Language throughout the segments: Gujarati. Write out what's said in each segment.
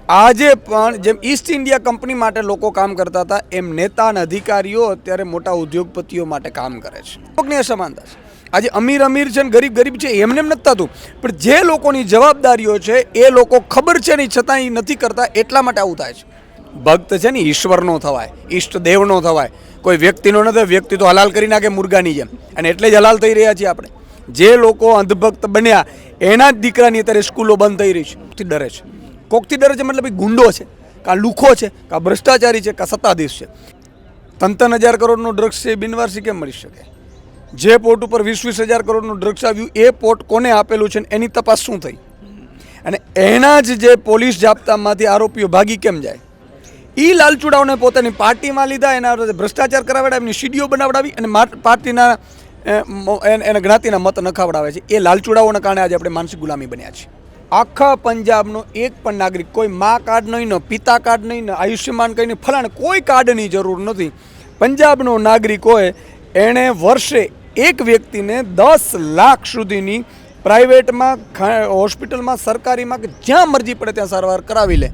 આજે પણ જેમ ઈસ્ટ ઇન્ડિયા કંપની માટે લોકો કામ કરતા હતા એમ નેતા અને અધિકારીઓ અત્યારે મોટા ઉદ્યોગપતિઓ માટે કામ કરે છે. લોકોની અસમાનતા છે. આજે અમીર અમીર છે ને ગરીબ ગરીબ છે એમને એમ નથી થતું, પણ જે લોકોની જવાબદારીઓ છે એ લોકો ખબર છે નહીં છતાં એ નથી કરતા, એટલા માટે આવું થાય છે. ભક્ત છે ને ઈશ્વરનો થવાય, ઈષ્ટદેવનો થવાય, કોઈ વ્યક્તિનો ન થાય. વ્યક્તિ તો હલાલ કરી નાખે મુર્ગાની જેમ, અને એટલે જ હલાલ થઈ રહ્યા છીએ આપણે. જે લોકો અંધભક્ત બન્યા એના જ દીકરાની અત્યારે સ્કૂલો બંધ થઈ રહી છે. ડરે છે, કોકથી ડરે છે મતલબ એ ગુંડો છે, કાં લુખો છે, કાં ભ્રષ્ટાચારી છે, કાં સત્તાધીશ છે. 3,000 કરોડનું ડ્રગ્સ છે એ બિનવારસી કેમ મળી શકે? જે પોર્ટ ઉપર 20,000 કરોડનું ડ્રગ્સ આવ્યું એ પોર્ટ કોને આપેલું છે એની તપાસ શું થઈ? અને એના જ જે પોલીસ જાપ્તામાંથી આરોપીઓ ભાગી કેમ જાય? એ લાલચુડાઓને પોતાની પાર્ટીમાં લીધા, એના ભ્રષ્ટાચાર કરાવડાવ્યા, એમની સીડીઓ બનાવડાવી અને પાર્ટીના એના જ્ઞાતિના મત નખાવડાવે છે. એ લાલચુડાઓના કારણે આજે આપણે માનસિક ગુલામી બન્યા છીએ. આખા પંજાબનો એક પણ નાગરિક, કોઈ મા કાર્ડ નહીં, પિતા કાર્ડ નહીં, આયુષ્યમાન કંઈ નહીં, ફલાણે કોઈ કાર્ડની જરૂર નથી. પંજાબનો નાગરિક હોય એણે વર્ષે એક વ્યક્તિને 10 લાખ સુધીની પ્રાઇવેટમાં, હોસ્પિટલમાં, સરકારીમાં કે જ્યાં મરજી પડે ત્યાં સારવાર કરાવી લે.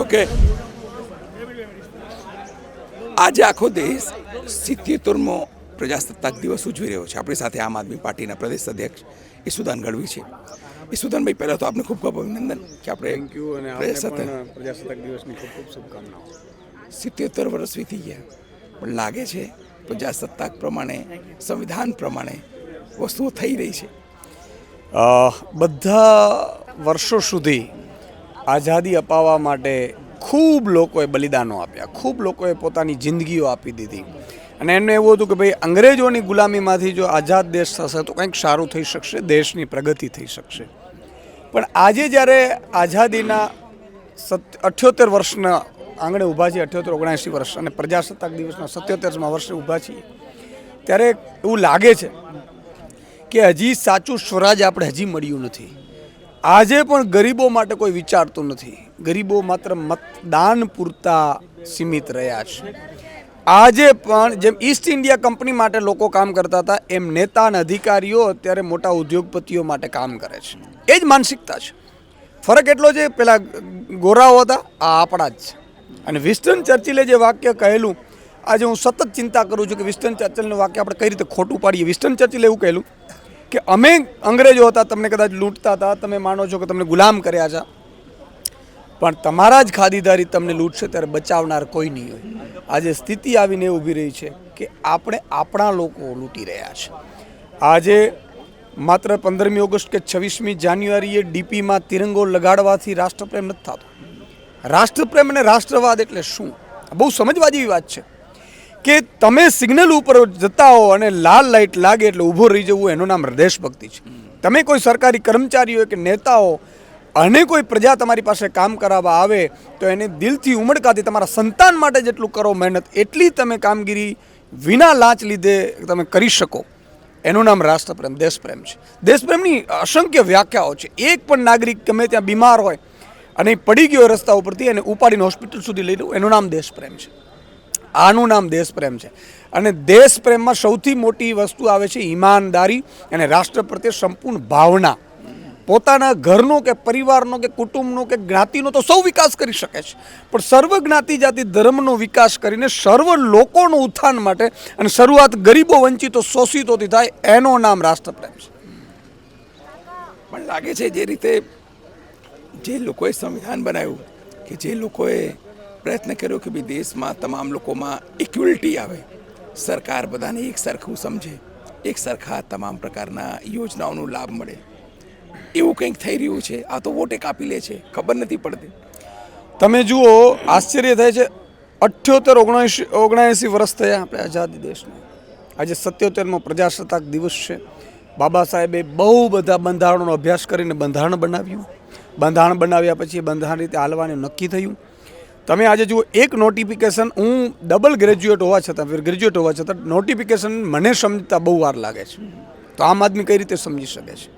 ઓકે, આજે આખો દેશ 77મો પ્રજાસત્તાક દિવસ ઉજવી રહ્યો છે. આપણી સાથે આમ આદમી પાર્ટીના પ્રદેશ અધ્યક્ષ ઈસુદાન ગઢવી છે. ઈસુદાનભાઈ, પહેલાં તો આપને ખૂબ ખૂબ અભિનંદન કે આપણે પ્રજાસત્તાક દિવસની ખૂબ ખૂબ શુભકામનાઓ. 77 વર્ષ વીતી ગયા, પણ લાગે છે પ્રજાસત્તાક પ્રમાણે, સંવિધાન પ્રમાણે વસ્તુઓ થઈ રહી છે. બધા વર્ષો સુધી આઝાદી અપાવવા માટે ખૂબ લોકોએ બલિદાનો આપ્યા, ખૂબ લોકોએ પોતાની જિંદગીઓ આપી દીધી. અને એમને એવું હતું કે ભાઈ અંગ્રેજોની ગુલામીમાંથી જો આઝાદ દેશ થશે તો કંઈક સારું થઈ શકશે, દેશની પ્રગતિ થઈ શકશે. પણ આજે જ્યારે આઝાદીના 78 વર્ષના આંગણે ઊભા છીએ, 78-79 વર્ષ, અને પ્રજાસત્તાક દિવસના 77મા વર્ષે ઊભા છીએ, ત્યારે એવું લાગે છે કે હજી સાચું સ્વરાજ આપણે હજી મળ્યું નથી. આજે પણ ગરીબો માટે કોઈ વિચારતું નથી. ગરીબો માત્ર મતદાન પૂરતા સીમિત રહ્યા છે. આજે પણ જેમ ઈસ્ટ ઇન્ડિયા કંપની માટે લોકો કામ કરતા હતા એમ નેતા અને અધિકારીઓ અત્યારે મોટા ઉદ્યોગપતિઓ માટે કામ કરે છે. એ જ માનસિકતા છે. ફરક એટલો છે, પેલા ગોરાઓ હતા, આ આપણા જ છે. અને વિન્સ્ટન ચર્ચિલે જે વાક્ય કહેલું, આજે હું સતત ચિંતા કરું છું કે વિન્સ્ટન ચર્ચિલનું વાક્ય આપણે કઈ રીતે ખોટું પાડીએ. વિન્સ્ટન ચર્ચિલે એવું કહેલું કે અમે અંગ્રેજો હતા, તમને કદાચ લૂંટતા હતા, તમે માનો છો કે તમને ગુલામ કર્યા છે, પણ તમારા જ ખાદીદારી તમને લૂંટશે ત્યારે બચાવનાર કોઈ નહીં હોય. આજે સ્થિતિ આવીને ઊભી રહી છે કે આપણે આપણા લોકો લૂંટી રહ્યા છે. આજે માત્ર 15મી ઓગસ્ટ કે 26મી જાન્યુઆરીએ ડીપીમાં તિરંગો લગાડવાથી રાષ્ટ્રપ્રેમ નથી થતો. રાષ્ટ્રપ્રેમ અને રાષ્ટ્રવાદ એટલે શું? બહુ સમજવા જેવી વાત છે કે તમે સિગ્નલ ઉપર જતા હો અને લાલ લાઇટ લાગે એટલે ઊભો રહી જવું, એનું નામ દેશભક્તિ છે. તમે કોઈ સરકારી કર્મચારી હોય કે નેતા હો અને કોઈ પ્રજા તમારી પાસે કામ કરાવવા આવે તો એને દિલથી, ઉમળકાથી, તમારા સંતાન માટે જેટલું કરો મહેનત, એટલી તમે કામગીરી વિના લાંચ લીધે તમે કરી શકો, એનું નામ રાષ્ટ્રપ્રેમ, દેશપ્રેમ છે. દેશપ્રેમની અસંખ્ય વ્યાખ્યાઓ છે. એક પણ નાગરિક ગમે ત્યાં બીમાર હોય અને એ પડી ગયો રસ્તા ઉપરથી અને ઉપાડીને હોસ્પિટલ સુધી લઈ લો, એનું નામ દેશપ્રેમ છે. આનું નામ દેશપ્રેમ છે. અને દેશપ્રેમમાં સૌથી મોટી વસ્તુ આવે છે ઈમાનદારી અને રાષ્ટ્ર પ્રત્યે સંપૂર્ણ ભાવના. પોતાના ઘરનો કે પરિવારનો કે કુટુંબનો કે જ્ઞાતિનો તો સૌ વિકાસ કરી શકે છે, પણ સર્વ જ્ઞાતિ જાતિ ધર્મનો વિકાસ કરીને સર્વ લોકોનું ઉત્થાન માટે, અને શરૂઆત ગરીબો, વંચિતો, શોષિતોથી થાય, એનું નામ રાષ્ટ્રપ્રેમ છે. પણ લાગે છે જે રીતે જે લોકોએ સંવિધાન બનાવ્યું, કે જે લોકોએ પ્રયત્ન કર્યો કે ભાઈ દેશમાં તમામ લોકોમાં ઇક્વલિટી આવે, સરકાર બધાને એક સરખું સમજે, એક સરખા તમામ પ્રકારના યોજનાઓનો લાભ મળે, એવું કંઈક થઈ રહ્યું છે. આ તો વોટે કાપી લે છે, ખબર નથી પડતી. તમે જુઓ, આશ્ચર્ય થાય છે. 78-79 વર્ષ થયા આપણે આઝાદી દેશને. આજે 77મો પ્રજાસત્તાક દિવસ છે. બાબા સાહેબે બહુ બધા બંધારણોનો અભ્યાસ કરીને બંધારણ બનાવ્યું. બંધારણ બનાવ્યા પછી બંધારણ રીતે હાલવાનું નક્કી થયું. તમે આજે જુઓ, એક નોટિફિકેશન, હું ડબલ ગ્રેજ્યુએટ હોવા છતાં નોટિફિકેશન મને સમજતા બહુ વાર લાગે છે. તો આમ આદમી કઈ રીતે સમજી શકે છે?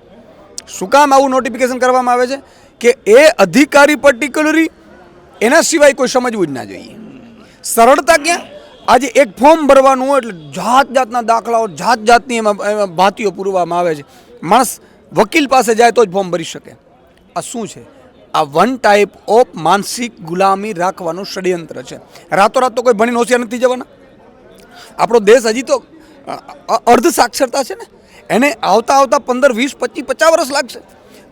શું કામ આવું નોટિફિકેશન કરવામાં આવે છે? કે એ અધિકારી પર્ટિક્યુલરી, એના સિવાય કોઈ સમજવું જ ના જોઈએ. સરળતા ક્યાં? આજે એક ફોર્મ ભરવાનું હોય એટલે જાત જાતના દાખલાઓ જાત જાતની એમાં ભાતીઓ પૂરવામાં આવે છે. માણસ વકીલ પાસે જાય તો જ ફોર્મ ભરી શકે. આ શું છે? આ વન ટાઈપ ઓફ માનસિક ગુલામી રાખવાનું ષડયંત્ર છે. રાતોરાત તો કોઈ ભણીને હોશિયાર નથી જવાના. આપણો દેશ હજી તો અર્ધ સાક્ષરતા છે ને, એને આવતા આવતા 15, 20, 25, 50 વર્ષ લાગશે.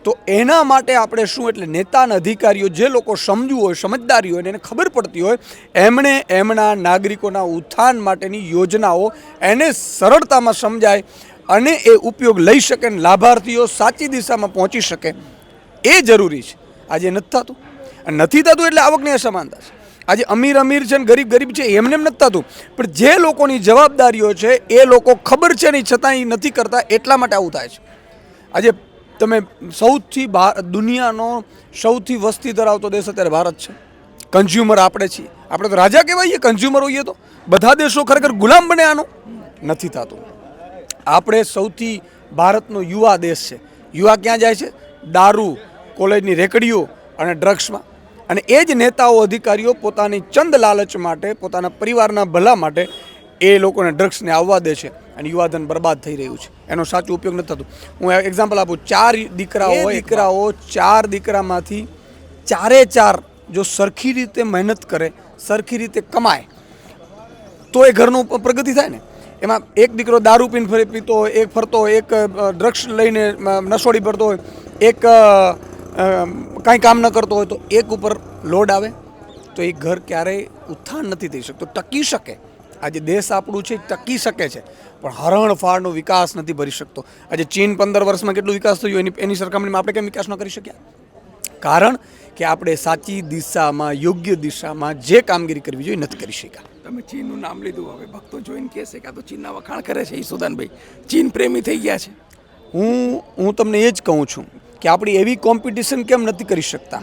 તો એના માટે આપણે શું, એટલે નેતા અને અધિકારીઓ જે લોકો સમજવું હોય, સમજદારી હોય, એને ખબર પડતી હોય, એમણે એમના નાગરિકોના ઉત્થાન માટેની યોજનાઓ એને સરળતામાં સમજાય અને એ ઉપયોગ લઈ શકે ને લાભાર્થીઓ સાચી દિશામાં પહોંચી શકે એ જરૂરી છે. આજે નથી થતું. અને નથી થતું એટલે આવકની અસમાનતા છે. આજે અમીર અમીર છે ને ગરીબ ગરીબ છે એમને એમ નથી થતું, પણ જે લોકોની જવાબદારીઓ છે એ લોકો ખબર છે નહીં છતાં એ નથી કરતા, એટલા માટે આવું થાય છે. આજે તમે સૌથી દુનિયાનો સૌથી વસ્તી ધરાવતો દેશ અત્યારે ભારત છે. કન્ઝ્યુમર આપણે છીએ. આપણે તો રાજા કહેવાઈએ કન્ઝ્યુમર હોઈએ તો. બધા દેશો ખરેખર ગુલામ બને આનો નથી થતું. આપણે સૌથી ભારતનો યુવા દેશ છે. યુવા ક્યાં જાય છે? દારૂ, કોલેજની રેકડીઓ અને ડ્રગ્સમાં. અને એ જ નેતાઓ અધિકારીઓ પોતાની ચંદ લાલચ માટે, પોતાના પરિવારના ભલા માટે એ લોકોને ડ્રગ્સને આવવા દે છે અને યુવાધન બરબાદ થઈ રહ્યું છે. એનો સાચો ઉપયોગ નથી થતો. હું એક્ઝામ્પલ આપું. 4 દીકરાઓ 4 દીકરામાંથી 4 જો સરખી રીતે મહેનત કરે, સરખી રીતે કમાય તો એ ઘરનું પ્રગતિ થાય ને. એમાં એક દીકરો દારૂ પીને પીતો હોય, એક ફરતો હોય, એક ડ્રગ્સ લઈને નશોડી પડતો હોય, એક કાંઈ કામ ન કરતો હોય, તો એક ઉપર લોડ આવે તો એ ઘર ક્યારેય ઉત્થાન નથી થઈ શકતું, ટકી શકે. આજે દેશ આપણું છે ટકી શકે છે, પણ હરણફાળનો વિકાસ નથી ભરી શકતો. આજે ચીન 15 વર્ષમાં કેટલો વિકાસ થયો, એની સરખામણીમાં આપણે કેમ વિકાસ ન કરી શક્યા? કારણ કે આપણે સાચી દિશામાં, યોગ્ય દિશામાં જે કામગીરી કરવી જોઈએ નથી કરી શક્યા. તમે ચીનનું નામ લીધું, હવે ભક્તો જોઈને કહેશે કે આ તો ચીનના વખાણ કરે છે ઈસુદાનભાઈ, ચીન પ્રેમી થઈ ગયા છે. હું તમને એ જ કહું છું કે આપણી એવી કોમ્પિટિશન કેમ નથી કરી શકતા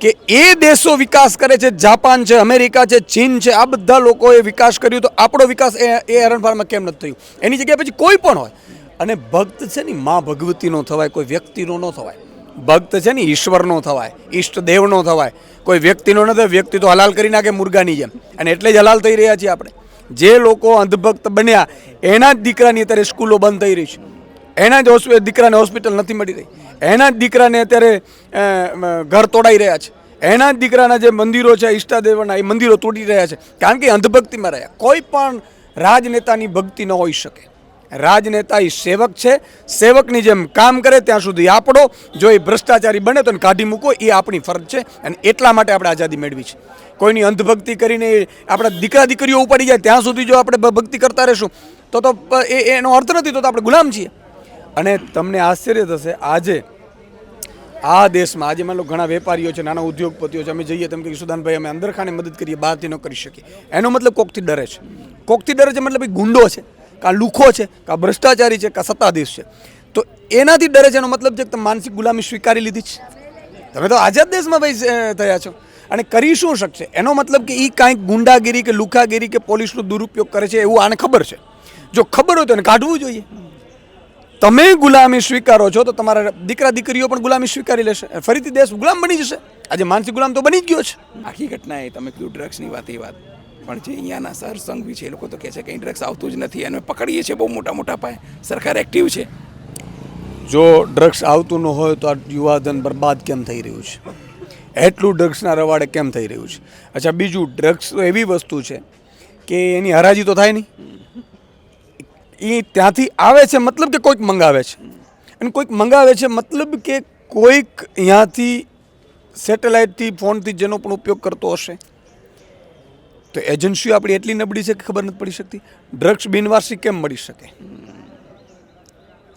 કે એ દેશો વિકાસ કરે છે, જાપાન છે, અમેરિકા છે, ચીન છે, આ બધા લોકોએ વિકાસ કર્યું, તો આપણો વિકાસ એ હરણફાળમાં કેમ નથી થયું? એની જગ્યાએ પછી કોઈ પણ હોય. અને ભક્ત છે ને મા ભગવતીનો થવાય, કોઈ વ્યક્તિનો ન થવાય. ભક્ત છે ને ઈશ્વરનો થવાય, ઈષ્ટદેવનો થવાય, કોઈ વ્યક્તિનો ન થાય. વ્યક્તિ તો હલાલ કરી નાખે મુર્ગાની જેમ, અને એટલે જ હલાલ થઈ રહ્યા છીએ આપણે. જે લોકો અંધભક્ત બન્યા એના જ દીકરાની અત્યારે સ્કૂલો બંધ થઈ રહી છે, એના જ દીકરાને હોસ્પિટલ નથી મળી રહી, એના જ દીકરાને અત્યારે ઘર તોડાઈ રહ્યા છે, એના જ દીકરાના જે મંદિરો છે ઈષ્ટદેવના, એ મંદિરો તૂટી રહ્યા છે, કારણ કે અંધભક્તિમાં રહ્યા. કોઈ પણ રાજનેતાની ભક્તિ ન હોઈ શકે. રાજનેતા એ સેવક છે, સેવકની જેમ કામ કરે ત્યાં સુધી આપણો. જો એ ભ્રષ્ટાચારી બને તો એને કાઢી મૂકો, એ આપણી ફરજ છે. અને એટલા માટે આપણે આઝાદી મેળવી છે. કોઈની અંધભક્તિ કરીને આપણા દીકરા દીકરીઓ ઉપાડી જાય ત્યાં સુધી જો આપણે ભક્તિ કરતા રહીશું તો એનો અર્થ નથી, તો આપણે ગુલામ છીએ. અને તમને આશ્ચર્ય થશે, આજે આ દેશમાં આજે માનો ઘણા વેપારીઓ છે, નાના ઉદ્યોગપતિઓ છે, અમે જઈએ તેમ કે ઈસુદાનભાઈ અમે અંદરખાને મદદ કરીએ, બહારથી ન કરી શકીએ. એનો મતલબ કોકથી ડરે છે. કોકથી ડરે છે મતલબ એ ગુંડો છે, કાં લુખો છે, કાં ભ્રષ્ટાચારી છે, કાં સત્તાધીશ છે. તો એનાથી ડરે છે. એનો મતલબ છે કે તમે માનસિક ગુલામી સ્વીકારી લીધી છે. તમે તો આઝાદ દેશમાં ભાઈ થયા છો. અને કરી શું શકશે? એનો મતલબ કે એ કાંઈક ગુંડાગીરી કે લુખાગીરી કે પોલીસનો દુરુપયોગ કરે છે એવું આને ખબર છે. જો ખબર હોય તો એને કાઢવું જોઈએ. તમે ગુલામી સ્વીકારો છો તો તમારા દીકરા દીકરીઓ પણ ગુલામી સ્વીકારી લેશે, ફરીથી દેશ ગુલામ બની જશે. આજે માનસિક ગુલામ તો બની જ ગયો છે. આખી ઘટના એ તમે કયું ડ્રગ્સની વાત, એ વાત પણ જે અહીંયાના સરસંઘ બી છે, એ લોકો તો કહે છે કે ડ્રગ્સ આવતું જ નથી, અને પકડીએ છીએ બહુ મોટા મોટા પાયે, સરકાર એક્ટિવ છે. જો ડ્રગ્સ આવતું ન હોય તો આ યુવાધન બરબાદ કેમ થઈ રહ્યું છે? એટલું ડ્રગ્સના રવાડે કેમ થઈ રહ્યું છે? અચ્છા, બીજું, ડ્રગ્સ તો એવી વસ્તુ છે કે એની હરાજી તો થાય નહીં. એ ત્યાંથી આવે છે મતલબ કે કોઈક મંગાવે છે, અને કોઈક મંગાવે છે મતલબ કે કોઈક અહીંયાથી સેટેલાઇટથી, ફોનથી જેનો પણ ઉપયોગ કરતો હશે. તો એજન્સીઓ આપણી એટલી નબળી છે કે ખબર નથી પડી શકતી. ડ્રગ્સ બિનવારસી કેમ મળી શકે?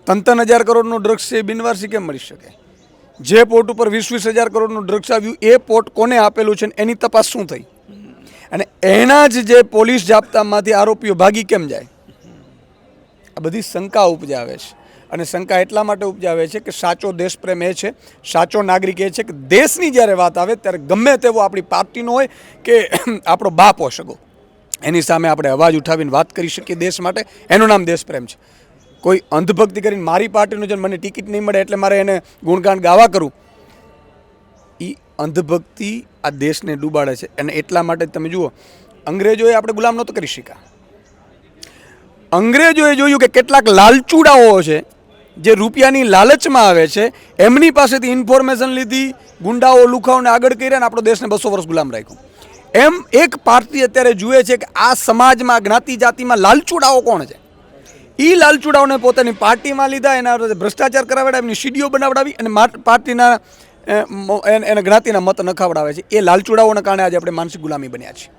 3,000 કરોડનો ડ્રગ્સ છે, એ બિનવારસી કેમ મળી શકે? જે પોર્ટ ઉપર 20,000 કરોડનું ડ્રગ્સ આવ્યું એ પોર્ટ કોને આપેલું છે એની તપાસ શું થઈ? અને એના જ જે પોલીસ જાપ્તામાંથી આરોપીઓ ભાગી કેમ જાય? આ બધી શંકા ઉપજાવે છે. અને શંકા એટલા માટે ઉપજાવે છે કે સાચો દેશપ્રેમ એ છે, સાચો નાગરિક એ છે કે દેશની જ્યારે વાત આવે ત્યારે ગમે તેવો આપણી પાર્ટીનો હોય કે આપણો બાપ હોય સગો, એની સામે આપણે અવાજ ઉઠાવીને વાત કરી શકીએ દેશ માટે. એનું નામ દેશપ્રેમ છે. કોઈ અંધભક્તિ કરીને મારી પાર્ટીનું જેમ મને ટિકિટ નહીં મળે એટલે મારે એને ગુણગાન ગાવા કરું, એ અંધભક્તિ આ દેશને ડૂબાડે છે. અને એટલા માટે તમે જુઓ, અંગ્રેજોએ આપણે ગુલામ નહોતો કરી શક્યા. અંગ્રેજોએ જોયું કે કેટલાક લાલચુડાઓ છે જે રૂપિયાની લાલચમાં આવે છે, એમની પાસેથી ઇન્ફોર્મેશન લીધી, ગુંડાઓ લુખાઓને આગળ કર્યા અને આપણો દેશને 200 વર્ષ ગુલામ રાખ્યો. એમ એક પાર્ટી અત્યારે જુએ છે કે આ સમાજમાં, જ્ઞાતિ જાતિમાં લાલચુડાઓ કોણ છે. એ લાલચુડાઓને પોતાની પાર્ટીમાં લીધા, એના ભ્રષ્ટાચાર કરાવડાવ્યા, એમની સીડીઓ બનાવડાવી અને પાર્ટીના એના જ્ઞાતિના મત નખાવડાવે છે. એ લાલચુડાઓના કારણે આજે આપણે માનસિક ગુલામી બન્યા છીએ.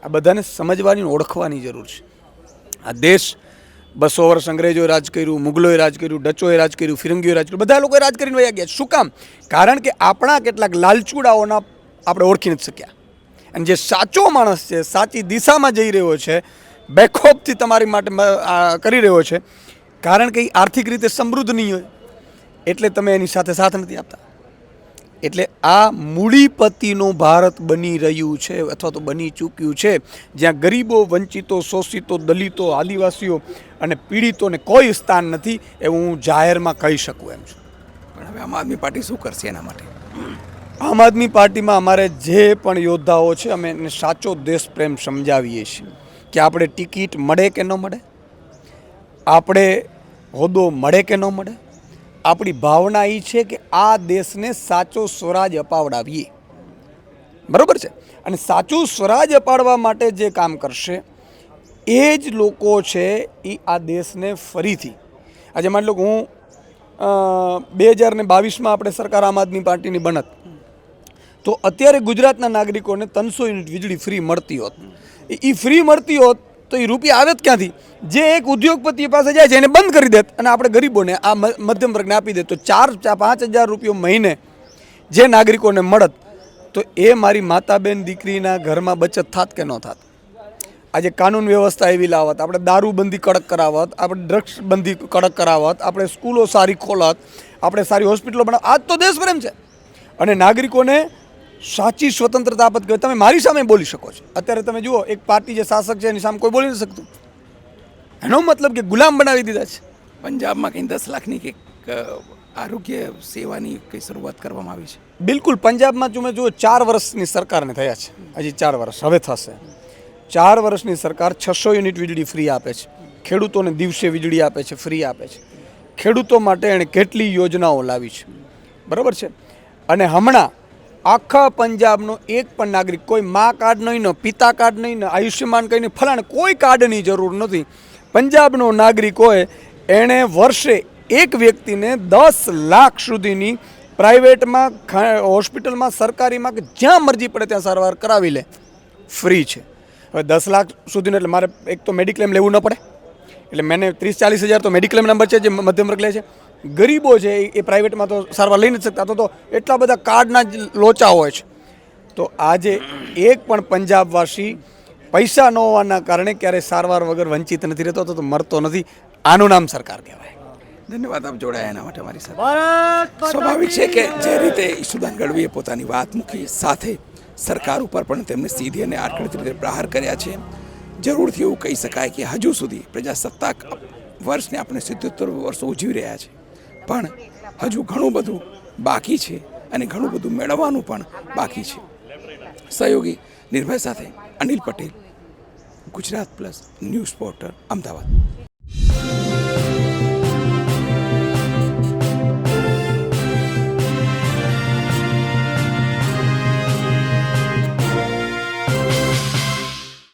આ બધાને સમજવાની, ઓળખવાની જરૂર છે. આ દેશ 200 વર્ષ અંગ્રેજોએ રાજ કર્યું, મુગલોએ રાજ કર્યું, ડચોએ રાજ કર્યું, ફિરંગીઓએ રાજ કર્યું, બધા લોકોએ રાજ કરીને વયા ગયા. શું કામ? કારણ કે આપણા કેટલાક લાલચુડાઓના આપણે ઓળખી નથી શક્યા. અને જે સાચો માણસ છે, સાચી દિશામાં જઈ રહ્યો છે, બેખોફથી તમારી માટે કરી રહ્યો છે, કારણ કે એ આર્થિક રીતે સમૃદ્ધ નહીં હોય એટલે તમે એની સાથે સાથ નથી આપતા. એટલે આ મૂડીપતિનું ભારત બની રહ્યું છે અથવા તો બની ચૂક્યું છે, જ્યાં ગરીબો, વંચિતો, શોષિતો, દલિતો, આદિવાસીઓ અને પીડિતોને કોઈ સ્થાન નથી, એવું હું જાહેરમાં કહી શકું એમ છું. પણ હવે આમ આદમી પાર્ટી શું કરશે એના માટે? આમ આદમી પાર્ટીમાં અમારે જે પણ યોદ્ધાઓ છે, અમે એને સાચો દેશ પ્રેમ સમજાવીએ છીએ કે આપણે ટિકિટ મળે કે ન મળે, આપણે હોદ્દો મળે કે ન મળે, આપણી ભાવના એ છે કે આ દેશને સાચો સ્વરાજ અપાવડાવીએ. બરાબર છે? અને સાચું સ્વરાજ અપાડવા માટે જે કામ કરશે એ જ લોકો છે એ આ દેશને ફરીથી, આજે માની લો કે હું 2022માં આપણે સરકાર આમ આદમી પાર્ટીની બનત, તો અત્યારે ગુજરાતના નાગરિકોને 300 યુનિટ વીજળી ફ્રી મળતી હોત. એ ફ્રી મળતી હોત તો એ રૂપિયા આવે જ ક્યાંથી? જે એક ઉદ્યોગપતિ પાસે જાય છે એને બંધ કરી દેત અને આપણે ગરીબોને, આ મધ્યમ વર્ગને આપી દે, તો 4-5 હજાર રૂપિયા મહિને જે નાગરિકોને મળત, તો એ મારી માતા બેન દીકરીના ઘરમાં બચત થાત કે ન થાત? આજે કાનૂન વ્યવસ્થા એવી લાવત, આપણે દારૂબંધી કડક કરાવત, આપણે ડ્રગ્સ બંધી કડક કરાવત, આપણે સ્કૂલો સારી ખોલત, આપણે સારી હોસ્પિટલો બનાવ. આજ તો દેશ પ્રેમ છે. અને નાગરિકોને સાચી સ્વતંત્રતા આપત કે તમે મારી સામે બોલી શકો છો. અત્યારે તમે જુઓ, એક પાર્ટી જે શાસક છે એની સામે કોઈ બોલી નથી શકતું. એનો મતલબ કે ગુલામ બનાવી દીધા છે. પંજાબમાં કંઈ 10 લાખની કંઈક આરોગ્ય સેવાની કંઈ શરૂઆત કરવામાં આવી છે. બિલકુલ. પંજાબમાં તમે જુઓ, 4 વર્ષની સરકારને થયા છે, હજી 4 વર્ષ હવે થશે. 4 વર્ષની સરકાર 600 યુનિટ વીજળી ફ્રી આપે છે, ખેડૂતોને દિવસે વીજળી આપે છે, ફ્રી આપે છે. ખેડૂતો માટે એણે કેટલી યોજનાઓ લાવી છે. બરાબર છે? અને હમણાં આખા પંજાબનો એક પણ નાગરિક, કોઈ મા કાર્ડ નહીં, પિતા કાર્ડ નહીં, આયુષ્યમાન કંઈ નહીં, ફલાણે કોઈ કાર્ડની જરૂર નથી. પંજાબનો નાગરિક હોય એણે વર્ષે એક વ્યક્તિને 10 લાખ સુધીની પ્રાઇવેટમાં, હોસ્પિટલમાં, સરકારીમાં, કે જ્યાં મરજી પડે ત્યાં સારવાર કરાવી લે, ફ્રી છે. હવે 10 લાખ સુધીનો એટલે મારે એક તો મેડિક્લેમ લેવું ન પડે, એટલે મેં 30-40 હજાર તો મેડિક્લેમ નંબર છે જે મધ્યમ વર્ગ લે છે. ગરીબો છે એ પ્રાઇવેટમાં તો સારવાર લઈ નથી શકતા, તો એટલા બધા કાર્ડના જ લોચા હોય છે. તો આજે એક પણ પંજાબવાસી પૈસા ન હોવાના કારણે ક્યારેય સારવાર વગર વંચિત નથી રહેતો, તો મરતો નથી. આનું નામ સરકાર કહેવાય. ધન્યવાદ આપ જોડાયા એના માટે અમારી સાથે. સ્વાભાવિક છે કે જે રીતે ઈશુદાન ગઢવીએ પોતાની વાત મૂકી, સાથે સરકાર ઉપર પણ તેમને સીધી અને આડકતરી રીતે પ્રહાર કર્યા છે. જરૂરથી એવું કહી શકાય કે હજુ સુધી પ્રજાસત્તાક વર્ષને આપણે 77 વર્ષો ઉજવી રહ્યા છે, પણ હજુ ઘણું બધું બાકી છે અને ઘણું બધું મેળવવાનું પણ બાકી છે. સહયોગી નિર્ભય સાથે Anil Patel, Gujarat plus news portal, Ahmedabad.